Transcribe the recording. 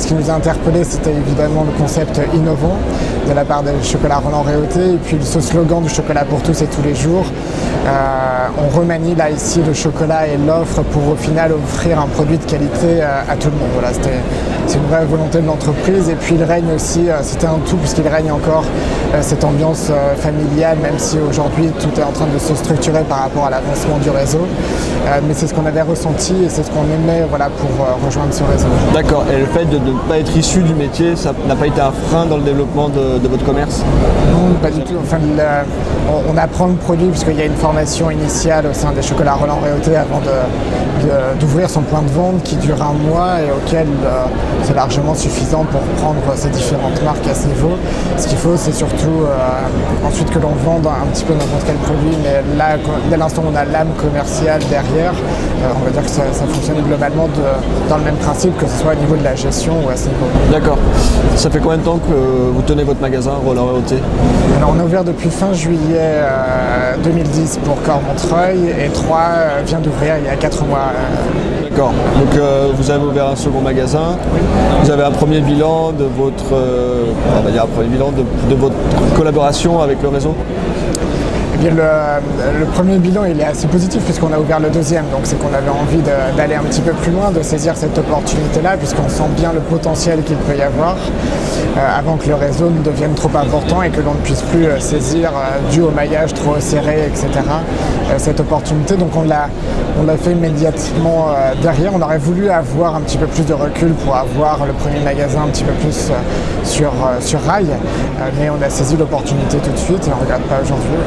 ce qui nous a interpellé, c'était évidemment le concept innovant de la part des chocolats Roland-Réauté et puis ce slogan du chocolat pour tous et tous les jours. On remanie là ici le chocolat et l'offre pour au final offrir un produit de qualité à tout le monde. Voilà, c'est une vraie volonté de l'entreprise et puis il règne aussi, c'était un tout puisqu'il règne encore cette ambiance familiale, même si aujourd'hui tout est en train de se structurer par rapport à l'avancement du réseau. Mais c'est ce qu'on avait ressenti et c'est ce qu'on aimait pour rejoindre ce réseau. D'accord, et le fait de ne pas être issu du métier, ça n'a pas été un frein dans le développement de votre commerce? Non, pas du tout. Enfin, on apprend le produit puisqu'il y a une formation initiale au sein des chocolats Roland-Réauté avant d'ouvrir son point de vente qui dure un mois et auquel c'est largement suffisant pour prendre ces différentes marques à ce niveau. Ce qu'il faut, c'est surtout ensuite que l'on vende un petit peu n'importe quel produit, mais là, dès l'instant où on a l'âme commerciale derrière, on va dire que ça fonctionne globalement dans le même principe, que ce soit au niveau de la gestion ou à ce niveau. D'accord. Ça fait combien de temps que vous tenez votre magasin Roland-Réauté? Alors on a ouvert depuis fin juillet 2010 pour Cormontreuil et Troyes vient d'ouvrir il y a 4 mois. D'accord. Donc vous avez ouvert un second magasin. Oui. Vous avez un premier bilan de votre, de votre collaboration avec le réseau? Eh bien, le premier bilan il est assez positif puisqu'on a ouvert le deuxième, donc c'est qu'on avait envie d'aller un petit peu plus loin, de saisir cette opportunité-là puisqu'on sent bien le potentiel qu'il peut y avoir avant que le réseau ne devienne trop important et que l'on ne puisse plus saisir dû au maillage trop serré, etc. Cette opportunité, donc on l'a fait immédiatement derrière. On aurait voulu avoir un petit peu plus de recul pour avoir le premier magasin un petit peu plus sur rail, mais on a saisi l'opportunité tout de suite et on ne regarde pas aujourd'hui.